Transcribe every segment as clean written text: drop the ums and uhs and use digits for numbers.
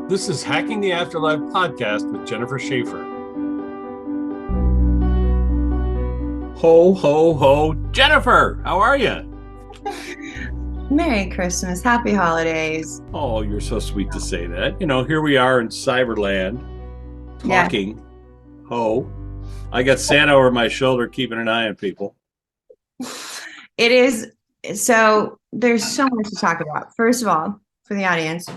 This is Hacking the Afterlife podcast with Jennifer Schaefer. Ho, ho, ho. Jennifer, how are you? Merry Christmas. Happy holidays. Oh, you're so sweet to say that. You know, here we are in Cyberland Yeah, talking. Ho. I got Santa over my shoulder keeping an eye on people. it is. So there's so much to talk about. First of all, for the audience,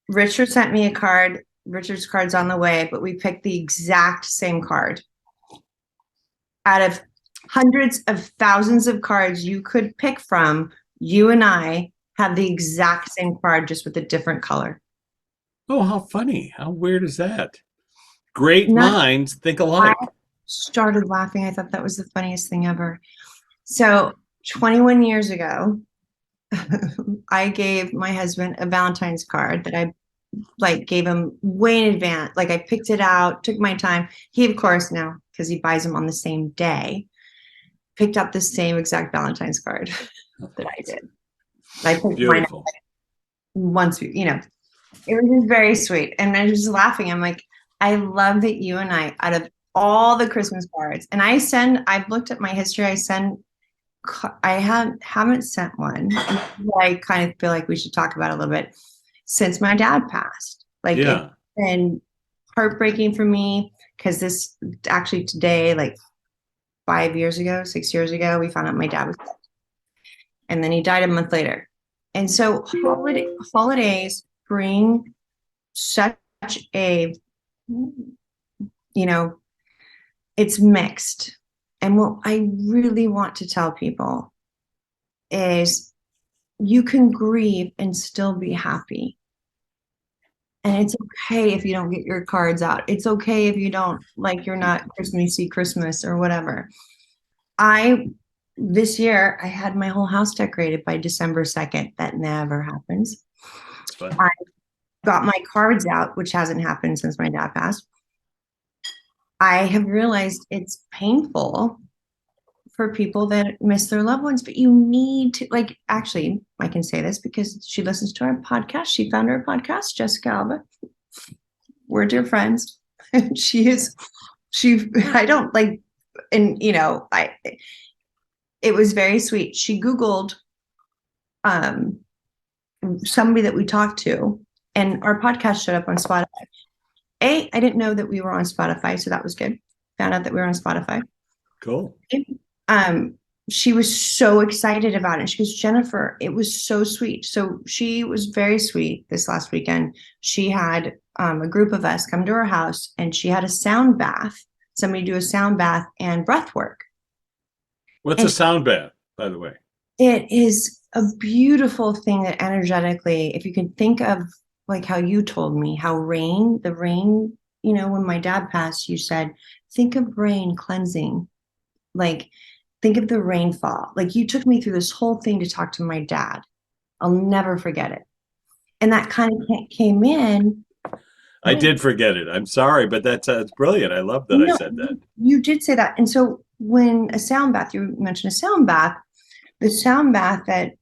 Richard sent me a card. Richard's card's on the way, but we picked the exact same card. Out of hundreds of thousands of cards you could pick from, you and I have the exact same card, just with a different color. Oh, how funny. How weird is that? Great Not, minds think I alike. started laughing. I thought that was the funniest thing ever. So 21 years ago, I gave my husband a Valentine's card that I gave him way in advance. Like I picked it out, took my time. He, of course, now because he buys them on the same day, picked up the same exact Valentine's card that I did. I picked mine up Beautiful. once, it was just very sweet. And I was just laughing. I'm like, I love that you and I, out of all the Christmas cards, and I've looked at my history. Haven't sent one. I kind of feel like we should talk about it a little bit since my dad passed. Like it's Yeah. been heartbreaking for me because this actually today, like 5 years ago, 6 years ago, we found out my dad was dead. And then he died a month later. And so holidays bring such a, it's mixed. And what I really want to tell people is you can grieve and still be happy. And it's okay if you don't get your cards out. It's okay if you don't, like, you're not Christmassy Christmas or whatever. This year, I had my whole house decorated by December 2nd. That never happens. But I got my cards out, which hasn't happened since my dad passed. I have realized it's painful for people that miss their loved ones, but you need to, like, actually, I can say this because she listens to our podcast. She found our podcast, Jessica Alba. We're dear friends. I don't like, and it was very sweet. She Googled somebody that we talked to, and our podcast showed up on Spotify. I didn't know that we were on Spotify, so that was good. Found out that we were on Spotify. cool. She was so excited about it. She goes, Jennifer, it was so sweet. So she was very sweet this last weekend. She had a group of us come to her house, and she had a sound bath, somebody do a sound bath and breath work. What's And a sound bath, by the way? it is a beautiful thing that energetically, if you can think of like how you told me, how the rain, when my dad passed, you said, think of rain cleansing. Like, think of the rainfall. Like, you took me through this whole thing to talk to my dad. I'll never forget it. And that kind of came in. I did forget it. I'm sorry, but that's brilliant. I love that I No, said that. you did say that. And so when a sound bath, you mentioned a sound bath, the sound bath that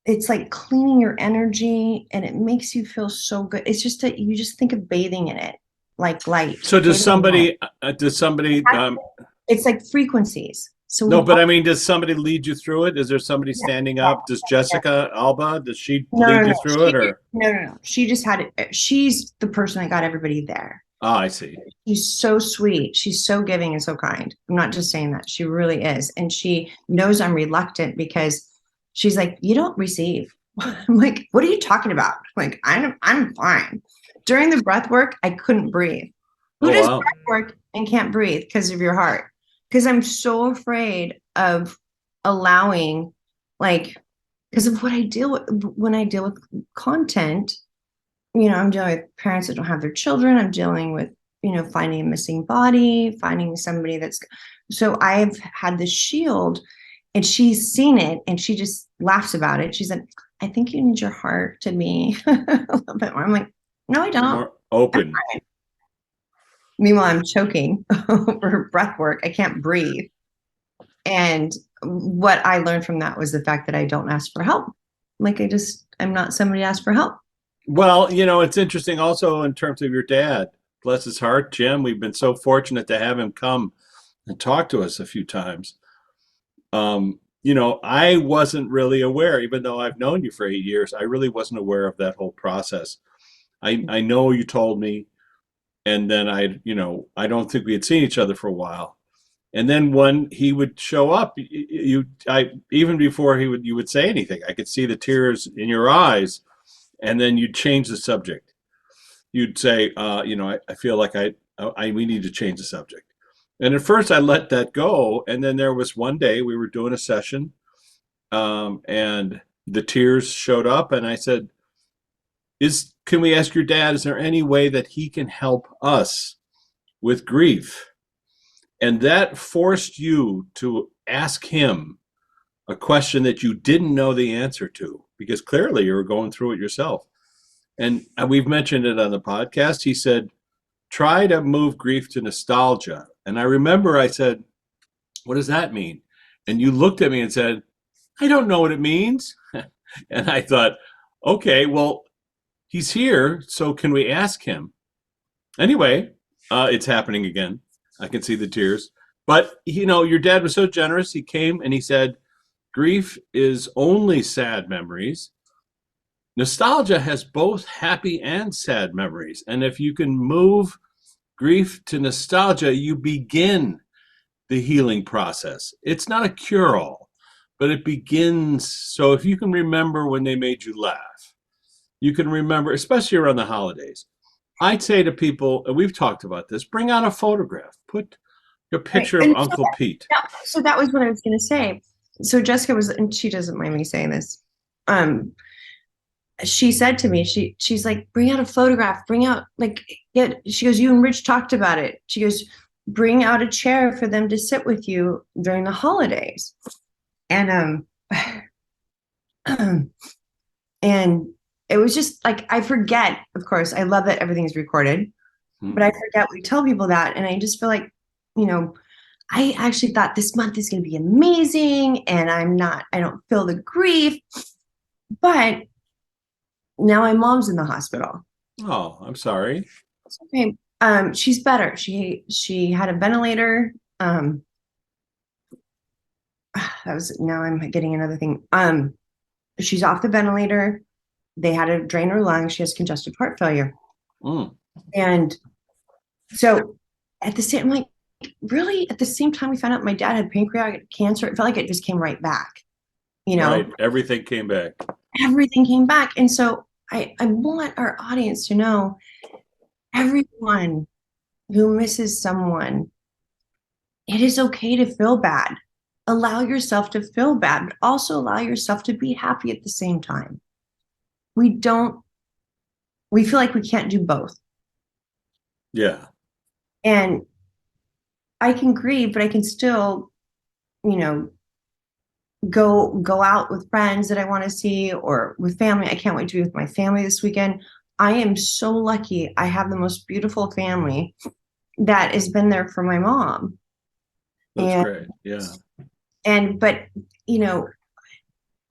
it's like cleaning your energy and it makes you feel so good. It's just that you just think of bathing in it, like light. So does Bathing in light. somebody, It's like frequencies. So no, we but I mean, does somebody lead you through it? Is there somebody standing up? Does Jessica Alba, does she no, no, lead you no. through it or? No. She just had it. She's the person that got everybody there. Oh, I see. She's so sweet. She's so giving and so kind. I'm not just saying that. She really is. And she knows I'm reluctant because she's like, you don't receive. I'm like, what are you talking about? Like, I'm fine. During the breath work, I couldn't breathe. Who Oh, does wow. breath work and can't breathe because of your heart? Because I'm so afraid of allowing, like, because of what I deal with when I deal with content. I'm dealing with parents that don't have their children. I'm dealing with, finding a missing body, finding somebody so I've had this shield, and she's seen it and she just laughs about it. She said, I think you need your heart to be a little bit more. I'm like, no, I don't. More open. Meanwhile, I'm choking over breath work. I can't breathe. And what I learned from that was the fact that I don't ask for help. Like, I'm not somebody to ask for help. Well, it's interesting also in terms of your dad. Bless his heart, Jim. We've been so fortunate to have him come and talk to us a few times. I wasn't really aware, even though I've known you for 8 years, I really wasn't aware of that whole process. I know you told me, and then I don't think we had seen each other for a while. And then when he would show up, even before you would say anything, I could see the tears in your eyes, and then you'd change the subject. You'd say, I feel like we need to change the subject. And at first I let that go. And then there was one day we were doing a session, and the tears showed up, and I said, can we ask your dad, is there any way that he can help us with grief? And that forced you to ask him a question that you didn't know the answer to, because clearly you were going through it yourself. And we've mentioned it on the podcast. He said, try to move grief to nostalgia. And I remember I said, what does that mean? And you looked at me and said, I don't know what it means. And I thought, okay, well, he's here, so can we ask him? Anyway, it's happening again. I can see the tears. But, your dad was so generous. He came and he said, grief is only sad memories. Nostalgia has both happy and sad memories. And if you can move grief to nostalgia, you begin the healing process. It's not a cure-all, but it begins. So if you can remember when they made you laugh, you can remember, especially around the holidays. I'd say to people, and we've talked about this, bring out a photograph. Put your picture Right. of And Uncle Pete. so that was what I was going to say. So Jessica was, and she doesn't mind me saying this. She said to me, she's like, bring out a photograph, bring out she goes, you and Rich talked about it. She goes, bring out a chair for them to sit with you during the holidays. And and it was just like, I forget, of course, I love that everything's recorded, but I forget we tell people that. And I just feel like, I actually thought this month is going to be amazing, and I don't feel the grief, but now my mom's in the hospital. Oh, I'm sorry. It's okay. She's better. She had a ventilator. That was, now I'm getting another thing. She's off the ventilator. They had to drain her lungs. She has congestive heart failure. And so at the same, like, really, at the same time we found out my dad had pancreatic cancer, it felt like it just came right back. Right. Everything came back. Everything came back. And so I want our audience to know, everyone who misses someone, it is okay to feel bad. Allow yourself to feel bad, but also allow yourself to be happy at the same time. We feel like we can't do both. Yeah. And I can grieve, but I can still, go out with friends that I want to see, or with family. I can't wait to be with my family this weekend. I am so lucky. I have the most beautiful family that has been there for my mom. That's great. Yeah. But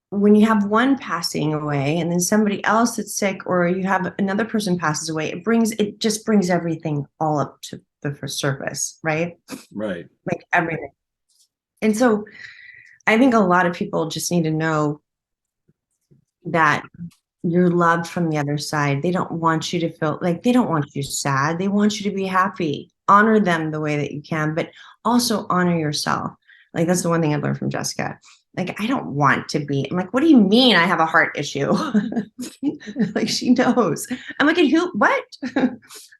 when you have one passing away and then somebody else that's sick, or you have another person passes away, it just brings everything all up to the surface, right? Right. Like everything. And so I think a lot of people just need to know that you're loved from the other side. They don't want you to feel like, they don't want you sad. They want you to be happy. Honor them the way that you can, but also honor yourself. Like, that's the one thing I learned from Jessica. Like, I don't want to be. I'm like, what do you mean I have a heart issue? Like, she knows. I'm like, what?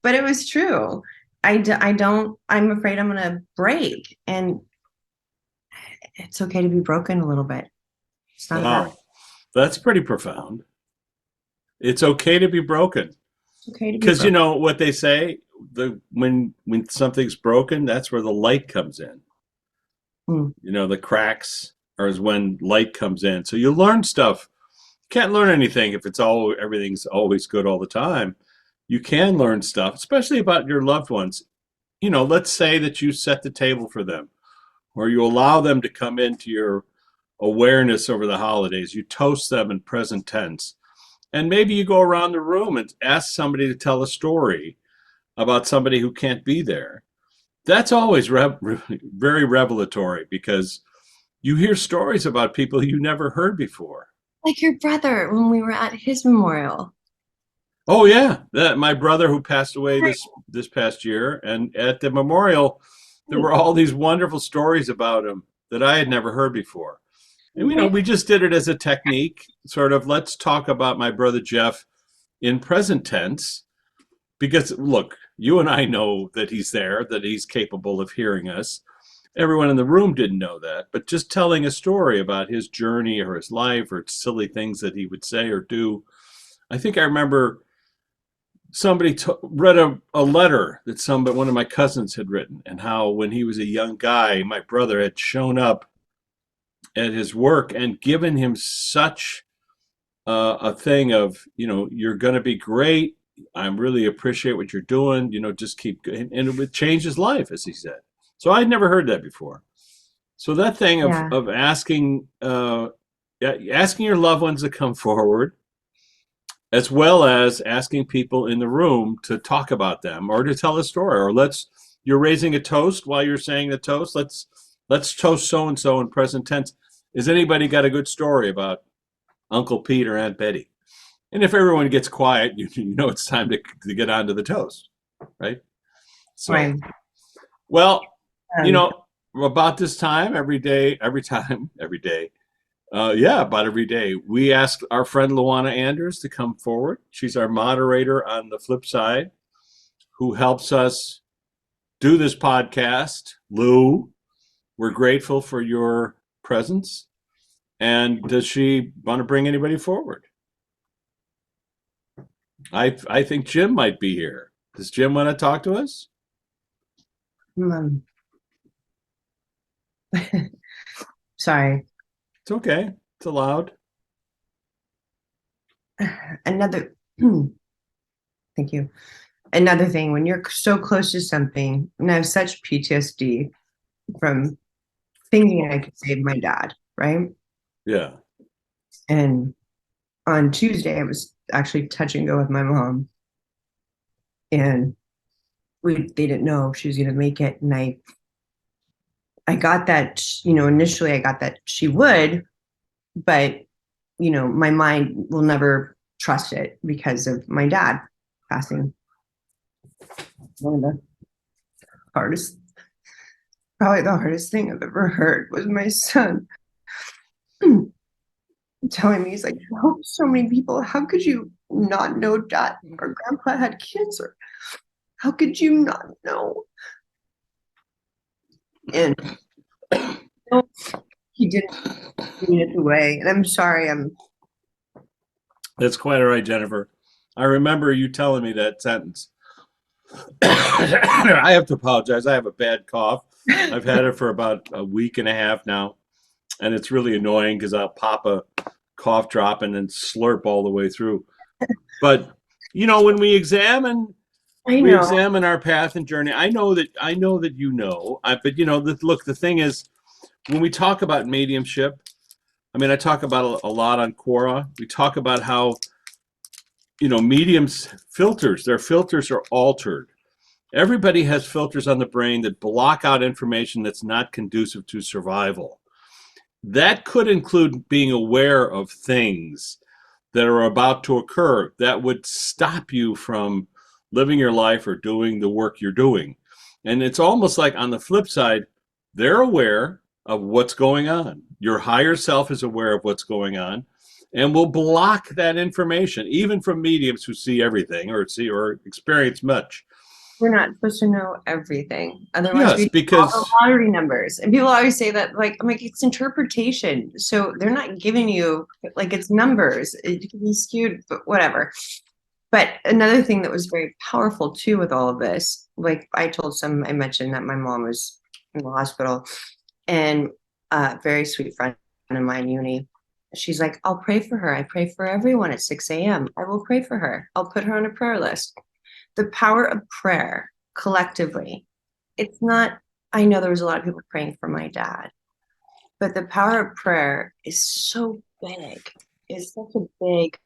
But it was true. I'm afraid I'm going to break. And it's okay to be broken a little bit. It's not bad. That's pretty profound. It's okay to be broken. It's okay to be because broken. what they say, when something's broken, that's where the light comes in. The cracks is when light comes in. So you learn stuff. You can't learn anything if everything's always good all the time. You can learn stuff, especially about your loved ones. Let's say that you set the table for them, or you allow them to come into your awareness over the holidays. You toast them in present tense. And maybe you go around the room and ask somebody to tell a story about somebody who can't be there. That's always very revelatory because you hear stories about people you never heard before. Like your brother when we were at his memorial. Oh yeah, that my brother who passed away this past year, and at the memorial, there were all these wonderful stories about him that I had never heard before. And we just did it as a technique, sort of let's talk about my brother Jeff in present tense, because look, you and I know that he's there, that he's capable of hearing us. Everyone in the room didn't know that, but just telling a story about his journey or his life or silly things that he would say or do. I think I remember somebody read a letter that one of my cousins had written, and how when he was a young guy, my brother had shown up at his work and given him such a thing of, you're going to be great. I really appreciate what you're doing. Just keep going. And it would change his life, as he said. So I'd never heard that before. So that thing of, Yeah. of asking your loved ones to come forward, as well as asking people in the room to talk about them or to tell a story, or you're raising a toast while you're saying the toast. Let's toast so and so in present tense. Has anybody got a good story about Uncle Pete or Aunt Betty? And if everyone gets quiet, you know it's time to get on to the toast, right? So, Right. well, Um, about this time every day, about every day, we ask our friend Luana Anders to come forward. She's our moderator on the flip side, who helps us do this podcast. Lou, we're grateful for your presence. And does she want to bring anybody forward? I think Jim might be here. Does Jim want to talk to us? Sorry. It's okay. It's allowed. Another, thank you. Another thing, when you're so close to something, and I have such PTSD from thinking I could save my dad, right? Yeah. And on Tuesday, I was actually touch and go with my mom, and they didn't know if she was going to make it. And I got that, initially I got that she would, but my mind will never trust it because of my dad passing. One of the hardest, probably the hardest thing I've ever heard was my son telling me, he's like, "Oh, so many people, how could you not know dad or grandpa had cancer? How could you not know?" And no, he didn't mean it away. And I'm sorry, That's quite all right, Jennifer. I remember you telling me that sentence. I have to apologize. I have a bad cough. I've had it for about a week and a half now. And it's really annoying because I'll pop a cough drop and then slurp all the way through. But, when we examine our path and journey, I know that but look, the thing is, when we talk about mediumship, I talk about a lot on Quora. We talk about how, mediums their filters are altered. Everybody has filters on the brain that block out information that's not conducive to survival. That could include being aware of things that are about to occur that would stop you from living your life or doing the work you're doing. And it's almost like on the flip side, they're aware of what's going on. Your higher self is aware of what's going on and will block that information, even from mediums who see everything or experience much. we're not supposed to know everything. Otherwise, Yes, we because all the lottery numbers. And people always say that, like, I'm like, it's interpretation. So they're not giving you, like, it's numbers. It can be skewed, but whatever. But another thing that was very powerful too with all of this, like I mentioned that my mom was in the hospital, and a very sweet friend of mine, Uni, she's like, "I'll pray for her. I pray for everyone at 6 a.m. I will pray for her. I'll put her on a prayer list." The power of prayer collectively. It's not, I know there was a lot of people praying for my dad, but the power of prayer is so big. It's such a big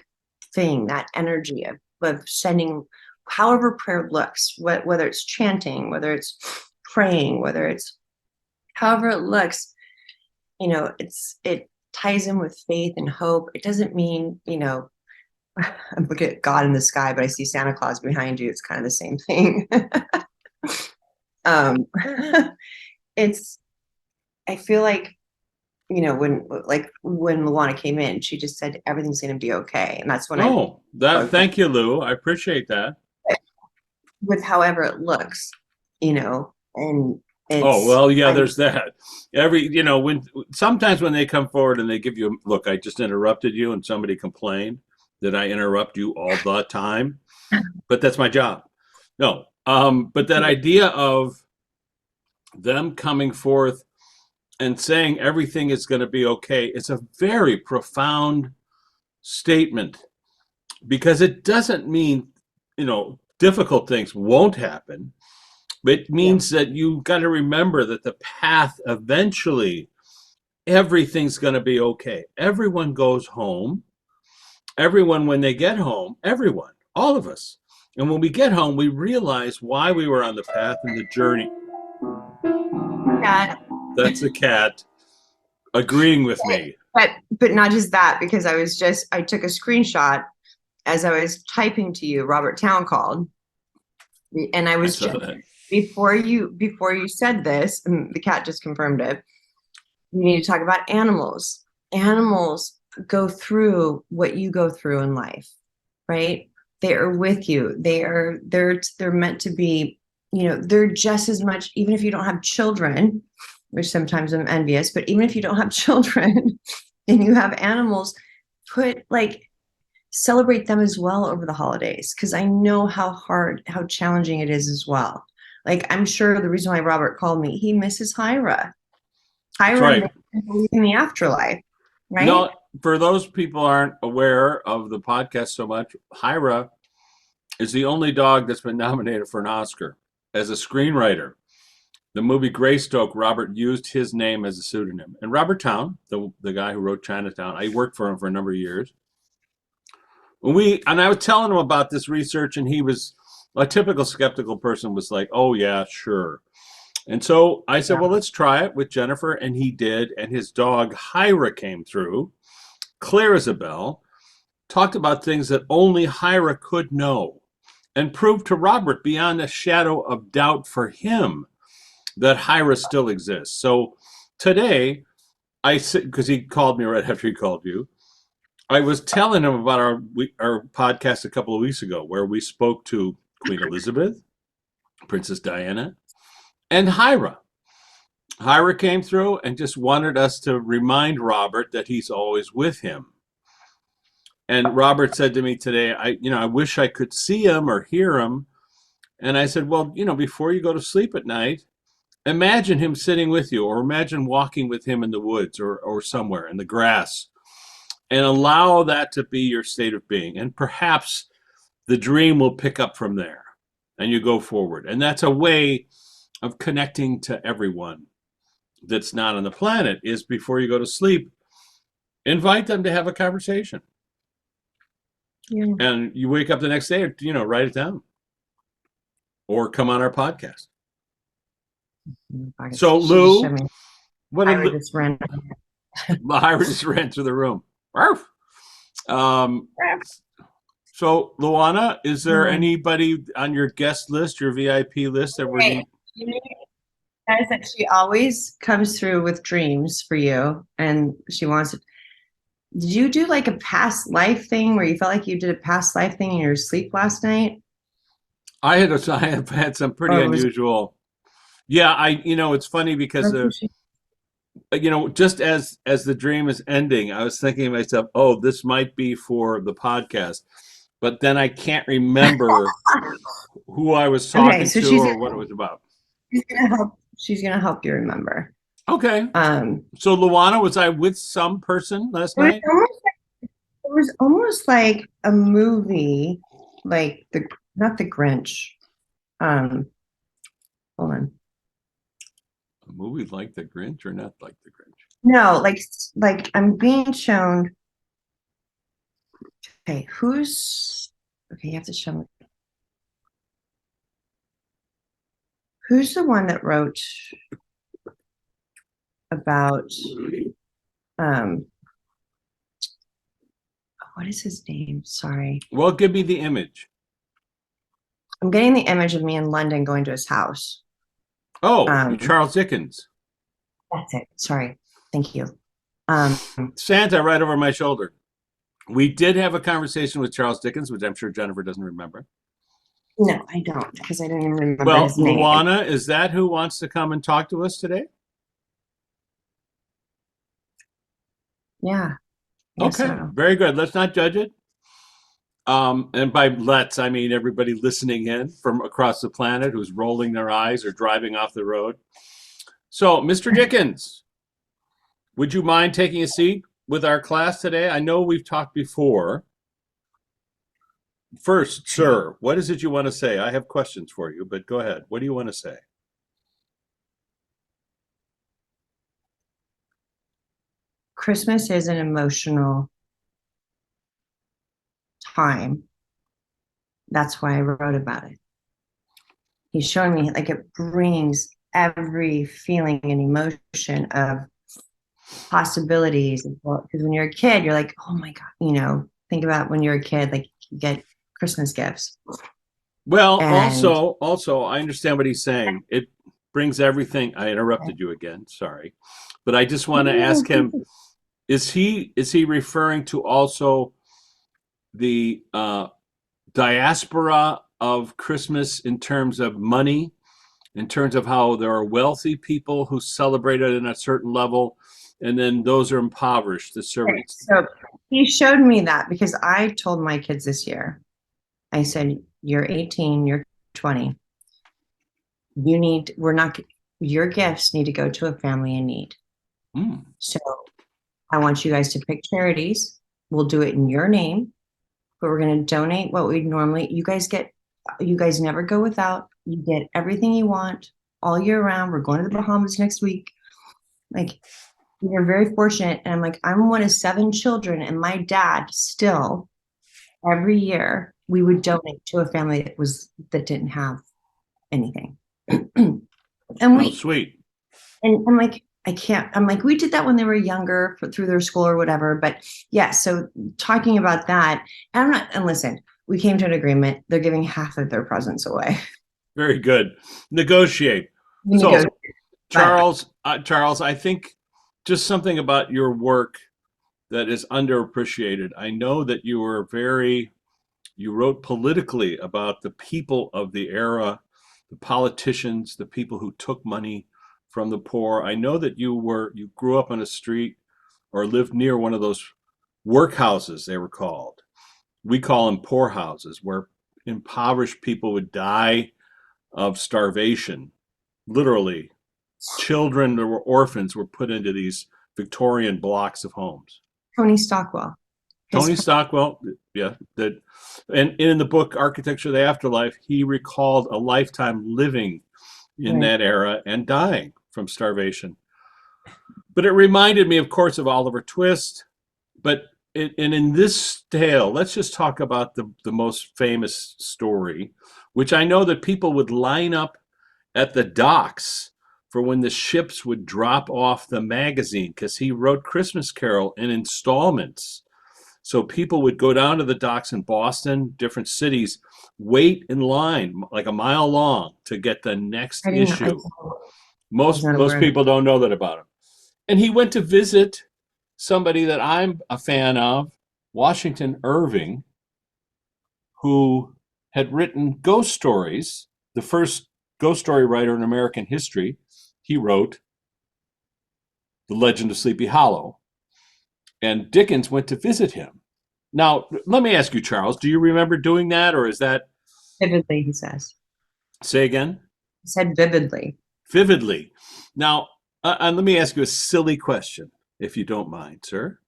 thing, that energy of sending, however prayer looks, whether it's chanting, whether it's praying, whether it's however it looks, it ties in with faith and hope. It doesn't mean, I'm looking at God in the sky, but I see Santa Claus behind you. It's kind of the same thing. um, I feel like, when Luana came in, she just said everything's going to be okay. And that's when Thank you, Lou. I appreciate that. with however it looks, and Oh, well, yeah, there's that. When sometimes when they come forward and they give you, look, I just interrupted you and somebody complained that I interrupt you all the time, but that's my job. No, but that idea of them coming forth and saying everything is going to be okay, it's a very profound statement, because it doesn't mean, difficult things won't happen. It means that you've got to remember that the path eventually, everything's going to be okay. Everyone goes home. Everyone, when they get home, everyone, all of us. And when we get home, we realize why we were on the path and the journey. Yeah. That's a cat agreeing with me. But not just that, because I took a screenshot as I was typing to you. Robert Town called, and I was just, before you said this, and the cat just confirmed it. We need to talk about animals. Animals go through what you go through in life, right? They are with you. They're meant to be, they're just as much, even if you don't have children, which sometimes I'm envious, but even if you don't have children and you have animals, celebrate them as well over the holidays. Cause I know how challenging it is as well. Like, I'm sure the reason why Robert called me, he misses Hira. Hira believe in the afterlife, right? No, for those people who aren't aware of the podcast so much, Hira is the only dog that's been nominated for an Oscar as a screenwriter. The movie Greystoke, Robert used his name as a pseudonym. And Robert Town, the guy who wrote Chinatown, I worked for him for a number of years. And I was telling him about this research, and he was a typical skeptical person, was like, oh yeah, sure. And so I said, well, let's try it with Jennifer. And he did. And his dog, Hira, came through. Claire Isabel talked about things that only Hira could know, and proved to Robert beyond a shadow of doubt for him that Hira still exists. So today, because he called me right after he called you, I was telling him about our podcast a couple of weeks ago, where we spoke to Queen Elizabeth, Princess Diana, and Hira. Hira came through and just wanted us to remind Robert that he's always with him. And Robert said to me today, I wish I could see him or hear him. And I said, well, before you go to sleep at night, imagine him sitting with you, or imagine walking with him in the woods or somewhere in the grass, and allow that to be your state of being. And perhaps the dream will pick up from there and you go forward. And that's a way of connecting to everyone that's not on the planet, is before you go to sleep, invite them to have a conversation. Yeah. And you wake up the next day, write it down or come on our podcast. So Lou, what Hira just ran. Hira just ran through the room. So Luana, is there anybody on your guest list, your VIP list that we're Guys, that she always comes through with dreams for you, and she wants it. Did you do like a past life thing where you felt like you did a past life thing in your sleep last night? I have had some pretty unusual. Yeah, it's funny because just as the dream is ending, I was thinking to myself, oh, this might be for the podcast, but then I can't remember who I was talking to or what it was about. She's gonna help you remember. Okay. So Luana, was I with some person last night? It was almost like a movie, like not the Grinch. Hold on. A movie like the Grinch or not like the Grinch? No, like I'm being shown. Okay, okay, you have to show me. Who's the one that wrote about um what is his name? Sorry. Well, give me the image. I'm getting the image of me in London going to his house. Oh, Um, Charles Dickens. that's it. Sorry. Thank you. Um, Santa right over my shoulder. We did have a conversation with Charles Dickens, which I'm sure Jennifer doesn't remember. no, I don't, because I didn't even remember Well, his name. Luana, is that who wants to come and talk to us today? Yeah, I guess Okay, so. very good. Let's not judge it. And by let's, I mean everybody listening in from across the planet who's rolling their eyes or driving off the road. So, Mr. Dickens, would you mind taking a seat with our class today? I know we've talked before. First, sir, what is it you want to say? I have questions for you, but go ahead. What do you want to say? Christmas is an emotional time. That's why I wrote about it. He's showing me like it brings every feeling and emotion of possibilities. Because when you're a kid, you're like, oh my God, think about when you're a kid, like you get Christmas gifts. Well, And also, I understand what he's saying. It brings everything. I interrupted you again. Sorry, but I just want to ask him: is he referring to also the diaspora of Christmas in terms of money, in terms of how there are wealthy people who celebrate it at a certain level, and then those are impoverished, the servants. so he showed me that because I told my kids this year, I said, you're 18, you're 20. Your gifts need to go to a family in need. Mm. So I want you guys to pick charities. We'll do it in your name, but we're going to donate what we normally, you guys never go without. You get everything you want all year round. We're going to the Bahamas next week. Like, we're very fortunate. And I'm like, I'm one of 7 children, and my dad still, every year, we would donate to a family that didn't have anything. and Oh, sweet. I'm like, I can't, I'm like, we did that when they were younger through their school or whatever. But yeah, so talking about that, and listen, we came to an agreement. They're giving half of their presents away. Very good. Negotiate. We So, negotiate, but Charles, I think just something about your work that is underappreciated. I know that you wrote politically about the people of the era, the politicians, the people who took money from the poor. I know that you grew up on a street or lived near one of those workhouses, they were called. We call them poorhouses, where impoverished people would die of starvation. Literally, children that were orphans were put into these Victorian blocks of homes. Tony Stockwell, his Tony Stockwell, yeah, that, and in the book Architecture of the Afterlife, he recalled a lifetime living in right. that era and dying from starvation. But it reminded me, of course, of Oliver Twist. But and in this tale, let's just talk about the most famous story, which I know that people would line up at the docks for when the ships would drop off the magazine, because he wrote Christmas Carol in installments. So people would go down to the docks in Boston, different cities, wait in line like a mile long to get the next I didn't know. issue. I was not Most aware of people don't know that about him. And he went to visit somebody that I'm a fan of, Washington Irving, who had written ghost stories, the first ghost story writer in American history. He wrote The Legend of Sleepy Hollow. And Dickens went to visit him. Now, let me ask you, Charles, do you remember doing that, or is that, vividly, he says. say again? He said vividly. Vividly. Now, and let me ask you a silly question, if you don't mind, sir.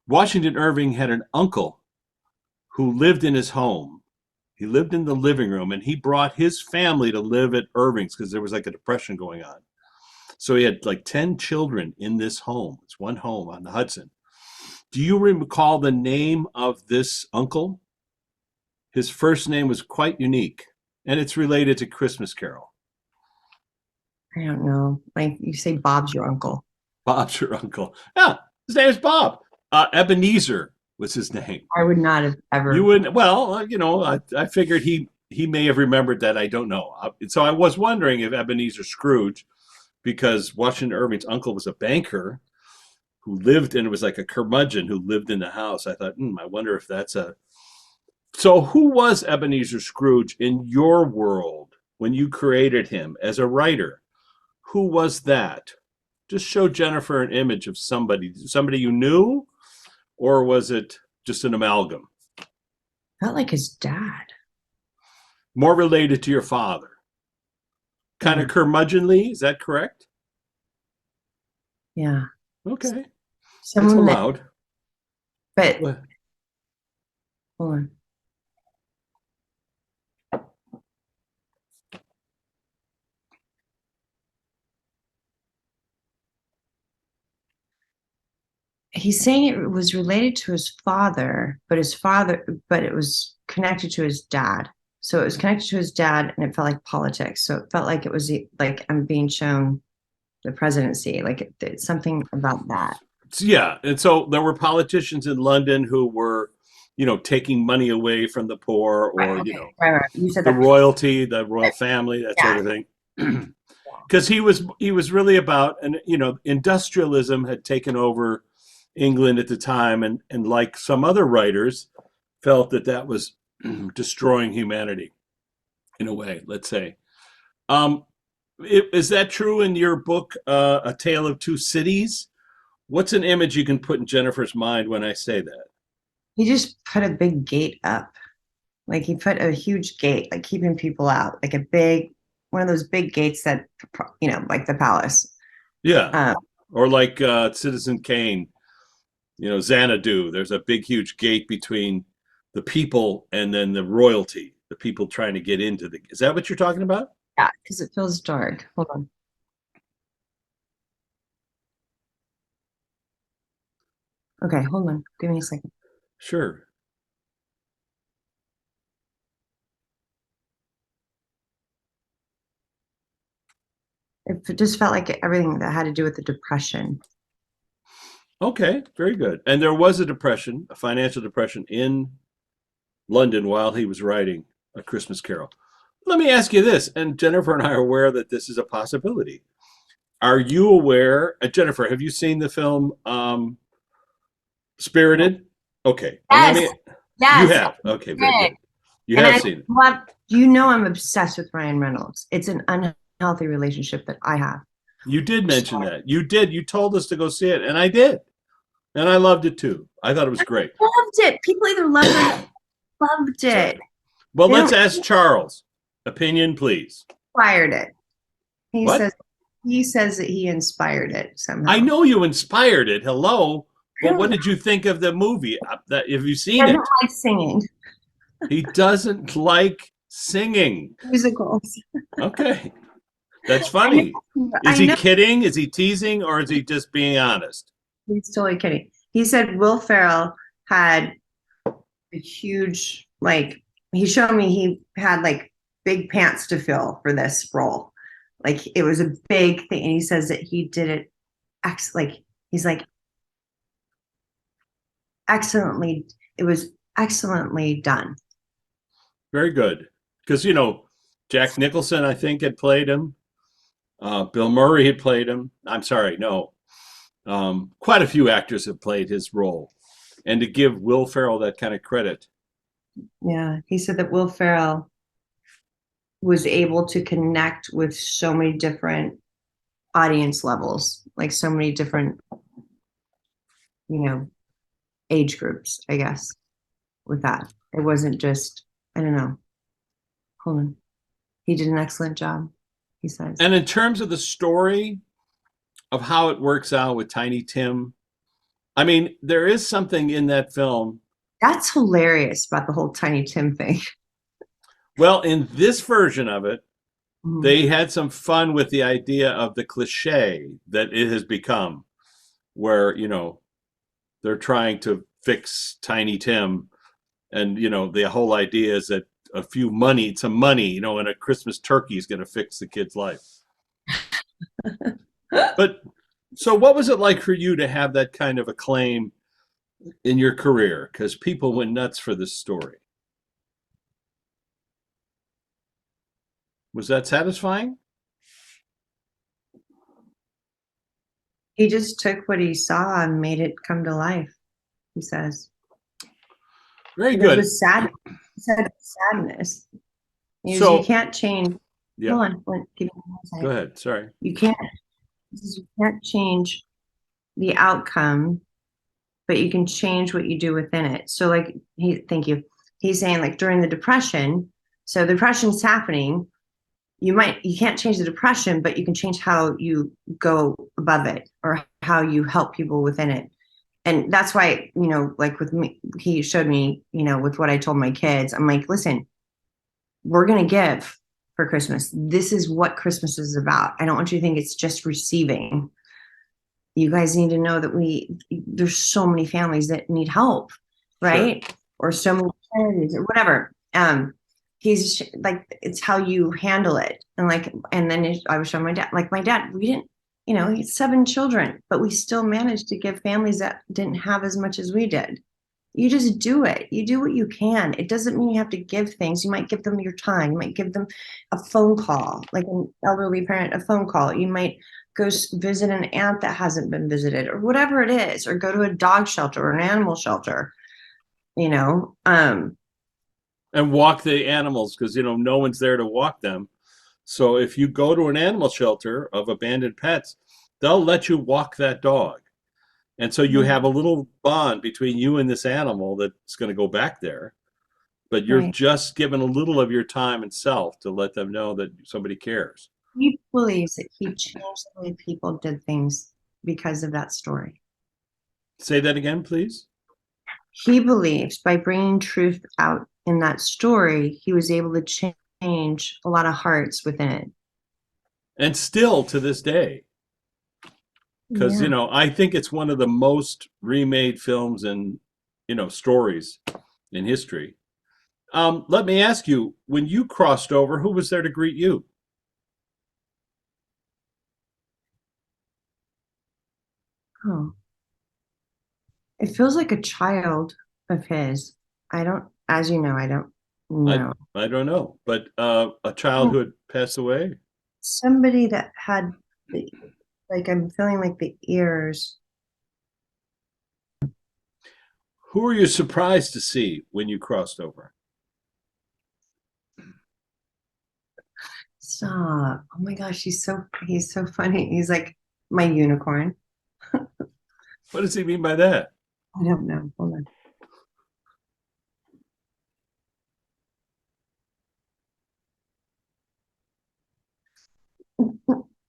Washington Irving had an uncle who lived in his home. He lived in the living room, and he brought his family to live at Irving's because there was like a depression going on. So he had like 10 children in this home. It's one home on the Hudson. Do you recall the name of this uncle? His first name was quite unique, and it's related to Christmas Carol. I don't know. Like you say, Bob's your uncle. Bob's your uncle. Yeah, his name is Bob. Ebenezer was his name. I would not have You ever. wouldn't. Well, I figured he may have remembered that. I don't know. So I was wondering if Ebenezer Scrooge, because Washington Irving's uncle was a banker who lived, and it was like a curmudgeon who lived in the house. I thought, I wonder if that's a. So who was Ebenezer Scrooge in your world when you created him as a writer? Who was that? Just show Jennifer an image of somebody you knew, or was it just an amalgam? Felt like his dad. More related to your father. Kind of curmudgeonly, is that correct? Yeah. Okay, that's Someone that, allowed. but What? hold on. He's saying it was related to his father, but it was connected to his dad. So it was connected to his dad, and it felt like politics. So it felt like it was like I'm being shown the presidency, like it's something about that. Yeah, and so there were politicians in London who were, taking money away from the poor, Right. or Okay. Right. You said the that. royalty, the royal family, that sort Yeah. of thing. Because he was really about, and industrialism had taken over England at the time, and like some other writers, felt that was destroying humanity in a way. Let's say, um, is that true in your book, A Tale of Two Cities? What's an image you can put in Jennifer's mind when I say that? He just put a big gate up. Like he put a huge gate, like keeping people out, like a big one of those big gates that like the palace. Yeah, Um, or like Citizen Kane, Xanadu. There's a big, huge gate between the people and then the royalty. The people trying to get into the. Is that what you're talking about? yeah, because it feels dark. Hold on. Okay, hold on. Give me a second. Sure. It just felt like everything that had to do with the depression. Okay, very good. And there was a depression, a financial depression in London while he was writing A Christmas Carol. Let me ask you this, and Jennifer and I are aware that this is a possibility. Are you aware, Jennifer, have you seen the film Spirited? Okay. And let Yes, me, you yes, have. Okay, very I good. did. You And have I seen it. love, I'm obsessed with Ryan Reynolds. It's an unhealthy relationship that I have. You did mention that. You did. You told us to go see it, and I did. And I loved it too. I thought it was great. Loved it. People either loved it or loved Sorry. it. Well, They let's don't ask Charles. Opinion, please. inspired it. He What? says that he inspired it somehow. I know you inspired it. Hello. But what Really? did you think of the movie? Have you He seen it? doesn't like singing He doesn't like singing. musicals. Okay. That's I know, funny. Is I he know kidding? Is he teasing? Or is he just being honest? he's totally kidding. He said Will Ferrell had a huge, like, he showed me he had like big pants to fill for this role. Like it was a big thing. And he says that he did it he's like excellently, it was excellently done. Very good. Because, Jack Nicholson, I think, had played him. Bill Murray had played him. I'm sorry, no. Quite a few actors have played his role. And to give Will Ferrell that kind of credit. Yeah. He said that Will Ferrell was able to connect with so many different audience levels, like so many different, age groups, I guess, with that. It wasn't just, I don't know. Hold on. He did an excellent job, he says. And in terms of the story of how it works out with Tiny Tim, I mean, there is something in that film. That's hilarious about the whole Tiny Tim thing. Well, in this version of it, Mhm. they had some fun with the idea of the cliche that it has become, where, they're trying to fix Tiny Tim, and the whole idea is that some money, and a Christmas turkey is going to fix the kid's life. But so, what was it like for you to have that kind of acclaim in your career? Because people went nuts for this story. Was that satisfying? He just took what he saw and made it come to life, he says. Very Because good. with sad, he said sadness. So You can't change. yeah, Hold on, give me 1 second. go ahead. Sorry. You can't. You can't change the outcome, but you can change what you do within it. So, like thank you. He's saying like during the depression. So the depression's happening. You can't change the depression, but you can change how you go above it or how you help people within it. And that's why, like with me, he showed me, with what I told my kids, I'm like, listen, we're going to give for Christmas. This is what Christmas is about. I don't want you to think it's just receiving. You guys need to know that there's so many families that need help, right? Sure. Or so many charities or whatever. He's like, it's how you handle it. And then I was showing my dad, we didn't, he had 7 children, but we still managed to give families that didn't have as much as we did. You just do it. You do what you can. It doesn't mean you have to give things. You might give them your time. You might give them a phone call, like an elderly parent, a phone call. You might go visit an aunt that hasn't been visited or whatever it is, or go to a dog shelter or an animal shelter, And walk the animals, because no one's there to walk them. So if you go to an animal shelter of abandoned pets, they'll let you walk that dog. And so you have a little bond between you and this animal that's going to go back there. But you're Right. just giving a little of your time and self to let them know that somebody cares. He believes that he changed the way people did things because of that story. Say that again, please. He believes by bringing truth out in that story, he was able to change a lot of hearts within it. And still to this day. Because, Yeah. I think it's one of the most remade films and, stories in history. Let me ask you, when you crossed over, who was there to greet you? Oh, it feels like a child of his. As you know, I don't know. I don't know, but a child Oh, who had passed away. somebody that had I'm feeling like the ears. Who were you surprised to see when you crossed over? Stop. Oh my gosh, he's so funny. He's like my unicorn. What does he mean by that? I don't know. Hold on.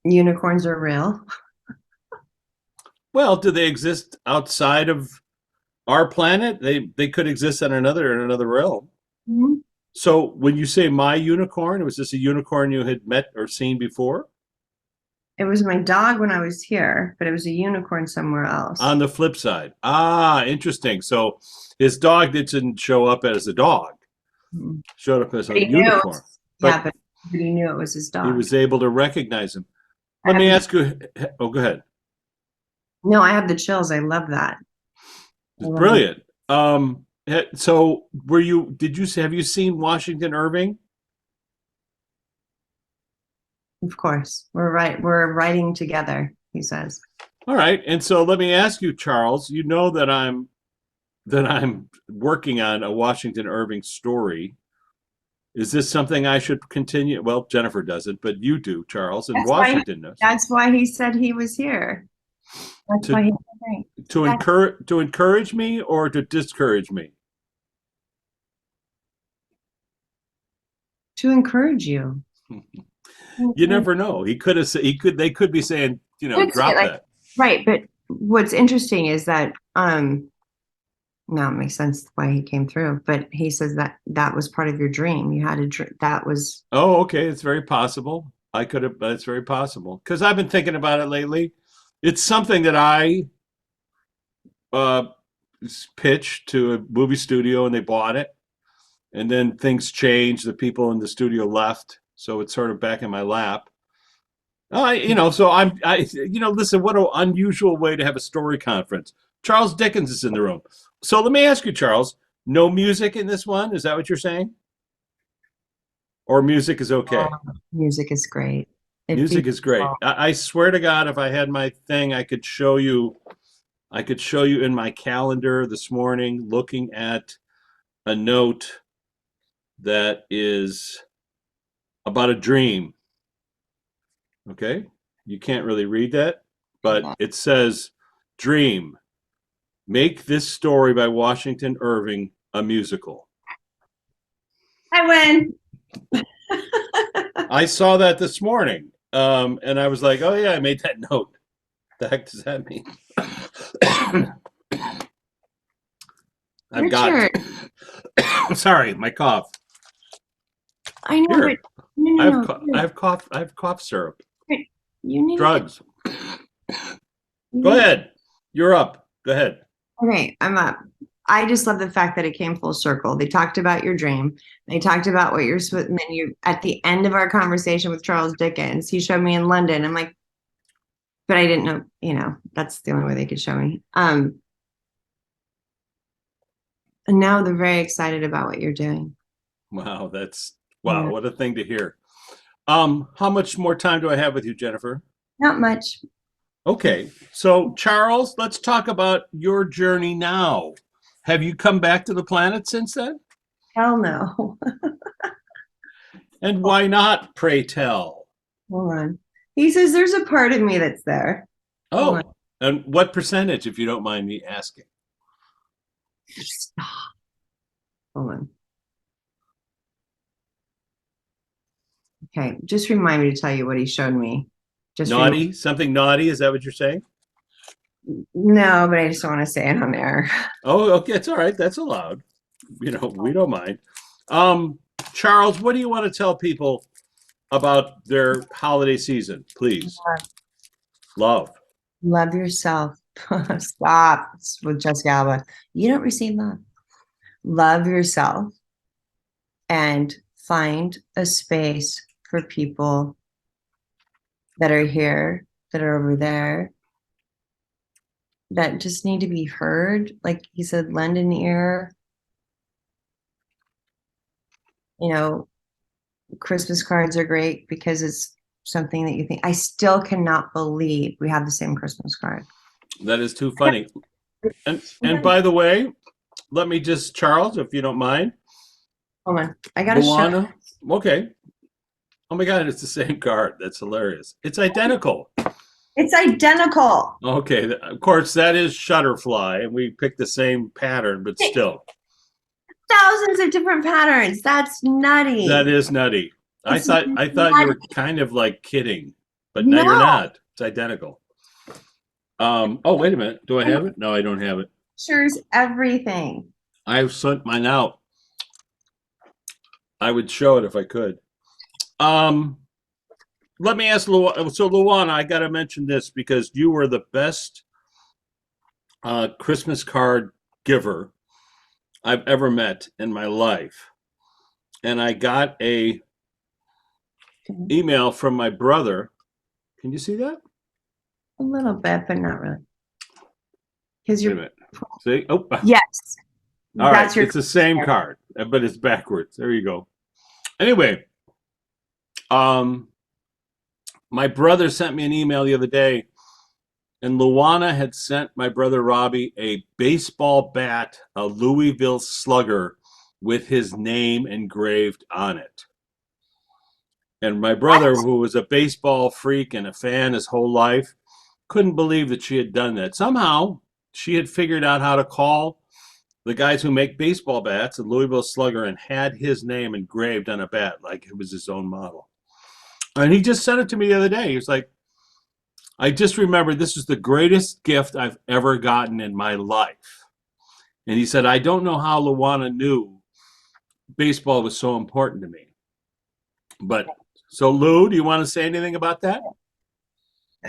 Unicorns are real. Well, do they exist outside of our planet? They could exist in another realm. Mhm. So when you say my unicorn, was this a unicorn you had met or seen before? It was my dog when I was here, but it was a unicorn somewhere else. On the flip side. Ah, interesting. So his dog didn't show up as a dog, Mhm. showed up as But a he knew. unicorn. Yeah, But but he knew it was his he dog. was able to recognize him. I Let have me the, ask you. Oh, go ahead. no, I have the chills. I love that. I It's love it. brilliant. So have you seen Washington Irving? Of course. We're writing together, he says. All right. And so let me ask you, Charles, you know that I'm working on a Washington Irving story. Is this something I should continue? Well, Jennifer doesn't, but you do, Charles, and That's why Washington knows. that's why he said he was here. That's why To he said, to yeah, encourage me or to discourage me? to encourage you. You never know. They could be saying, Could say it drop like that. right, but what's interesting is that now it makes sense why he came through. But he says that was part of your dream. You had a dream that was Oh, okay. It's very possible. It's very possible. Because I've been thinking about it lately. It's something that I pitch to a movie studio and they bought it. And then things changed. The people in the studio left. So it's sort of back in my lap. So listen, what an unusual way to have a story conference. Charles Dickens is in the room. So let me ask you, Charles, no music in this one? Is that what you're saying? Or music is okay? Music is great. Music is great. I swear to God, if I had my thing, I could show you in my calendar this morning, looking at a note that is about a dream. Okay? You can't really read that, but it says, Dream. Make this story by Washington Irving a musical. I win. I saw that this morning, and I was like, oh, yeah, I made that note. The heck does that mean? I've got. Sorry, my cough. I know. Here. But, no, I have cough. I have cough syrup. You need drugs. Go ahead. You're up. Go ahead. Okay, I'm up. I just love the fact that it came full circle. They talked about your dream. They talked about what you're supposed, and then you, at the end of our conversation with Charles Dickens, he showed me in London. I'm like, but I didn't know, that's the only way they could show me. And now they're very excited about what you're doing. Wow, what a thing to hear. How much more time do I have with you, Jennifer? Not much. Okay, so Charles, let's talk about your journey now. Have you come back to the planet since then? Hell no. And why not, pray tell? Hold on. He says there's a part of me that's there. Oh, and what percentage, if you don't mind me asking? Stop. Hold on. Okay, just remind me to tell you what he showed me. Just naughty? Something naughty? Is that what you're saying? No, but I just don't want to say it on air. Oh, okay, it's all right. That's allowed. We don't mind. Charles, what do you want to tell people about their holiday season, please? Love. Love yourself. Stop. It's with Jessica Alba. You don't receive love. Love yourself and find a space for people that are here, that are over there, that just need to be heard. Like he said, lend an ear. Christmas cards are great because it's something that you think. I still cannot believe we have the same Christmas card. That is too funny. And by the way, let me just, Charles, if you don't mind. Hold on. I got to show. Okay. Oh my God, it's the same card. That's hilarious. It's identical. It's identical. Okay. Of course, that is Shutterfly, and we picked the same pattern, but still. Thousands of different patterns. That's nutty. That is nutty. I thought you were kind of like kidding, but now you're not. It's identical. Oh, wait a minute. Do I have it? No, I don't have it. Pictures, everything. I've sent mine out. I would show it if I could. Let me ask Luana. So Luana, I got to mention this because you were the best Christmas card giver I've ever met in my life. And I got a email from my brother. Can you see that? A little bit, but not really. Because you're. See? Oh. Yes. All right. It's the same card, but it's backwards. There you go. Anyway, my brother sent me an email the other day, and Luana had sent my brother Robbie a baseball bat, a Louisville Slugger, with his name engraved on it. And my brother, who was a baseball freak and a fan his whole life, couldn't believe that she had done that. Somehow, she had figured out how to call the guys who make baseball bats, a Louisville Slugger, and had his name engraved on a bat like it was his own model. And he just sent it to me the other day. He was like, I just remember this is the greatest gift I've ever gotten in my life. And he said, I don't know how Luana knew baseball was so important to me. But so Lou, do you want to say anything about that?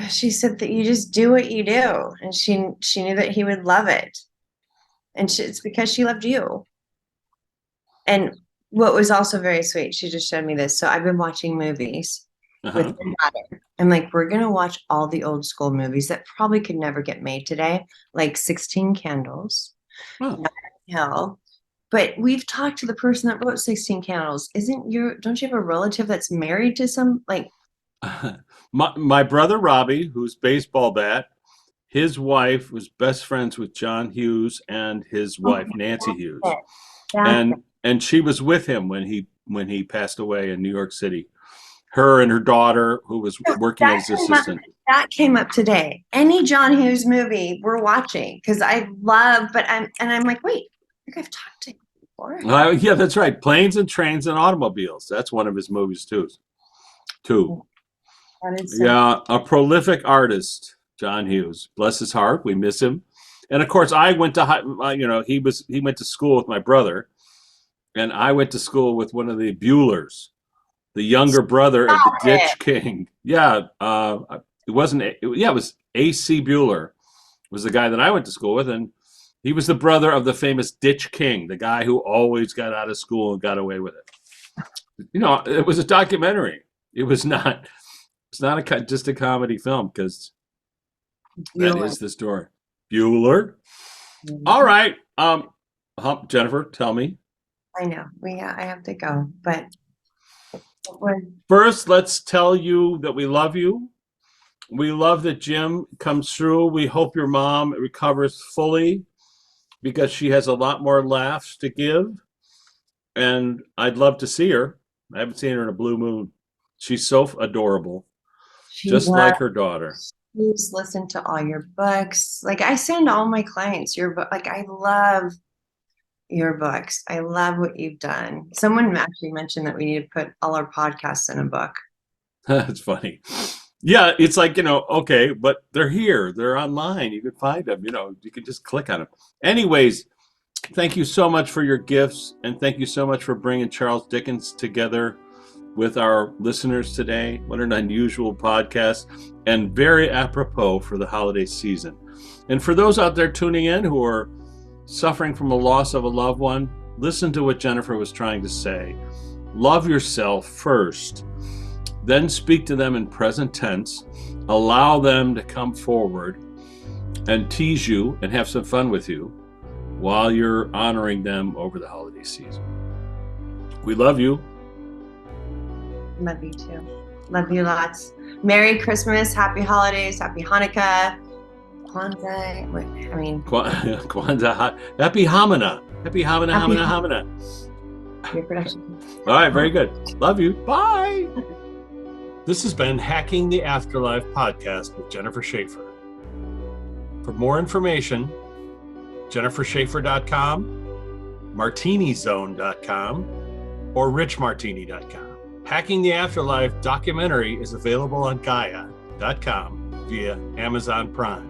She said that you just do what you do. And she knew that he would love it. And it's because she loved you. And what was also very sweet, she just showed me this. So I've been watching movies with Uh-huh. my daughter. I'm like, we're going to watch all the old school movies that probably could never get made today, like 16 Candles, Oh. Hill. But we've talked to the person that wrote 16 Candles. Don't you have a relative that's married to some, like, My brother Robbie, who's baseball bat, his wife was best friends with John Hughes and his wife Nancy Hughes, it. That's it. and she was with him when he passed away in New York City. Her and her daughter, who was working as his assistant. That came up today. Any John Hughes movie we're watching because I love, I'm like, wait, I think I've talked to him before. Yeah, that's right. Planes and Trains and Automobiles. That's one of his movies too. That is so Yeah, a prolific artist, John Hughes. Bless his heart. We miss him. And of course, I went to he went to school with my brother, and I went to school with one of the Buellers, the younger brother of the Ditch King. Yeah, it wasn't. It was A.C. Bueller was the guy that I went to school with, and he was the brother of the famous Ditch King, the guy who always got out of school and got away with it. It was a documentary. It was not. It's not just a comedy film because that is the story. Bueller. All right. Jennifer, tell me. I know. I have to go, but First, let's tell you that we love you. We love that Jim comes through. We hope your mom recovers fully because she has a lot more laughs to give. And I'd love to see her. I haven't seen her in a blue moon. She's so adorable, just like her daughter. Please listen to all your books. Like I send all my clients your book. Like I love your books. I love what you've done. Someone actually mentioned that we need to put all our podcasts in a book. That's funny. Yeah, it's like, okay, but they're here. They're online. You can find them. You can just click on them. Anyways, thank you so much for your gifts. And thank you so much for bringing Charles Dickens together with our listeners today. What an unusual podcast and very apropos for the holiday season. And for those out there tuning in who are suffering from a loss of a loved one, listen to what Jennifer was trying to say. Love yourself first, then speak to them in present tense. Allow them to come forward and tease you and have some fun with you while you're honoring them over the holiday season. We love you. Love you too. Love you lots. Merry Christmas, Happy Holidays, Happy Hanukkah, Kwanzaa. Kwanzaa. Happy Hamana. Happy Hamana. Your production. All right, very good. Love you. Bye. This has been Hacking the Afterlife podcast with Jennifer Schaefer. For more information, jenniferschaefer.com, martinizone.com, or richmartini.com. Hacking the Afterlife documentary is available on Gaia.com via Amazon Prime.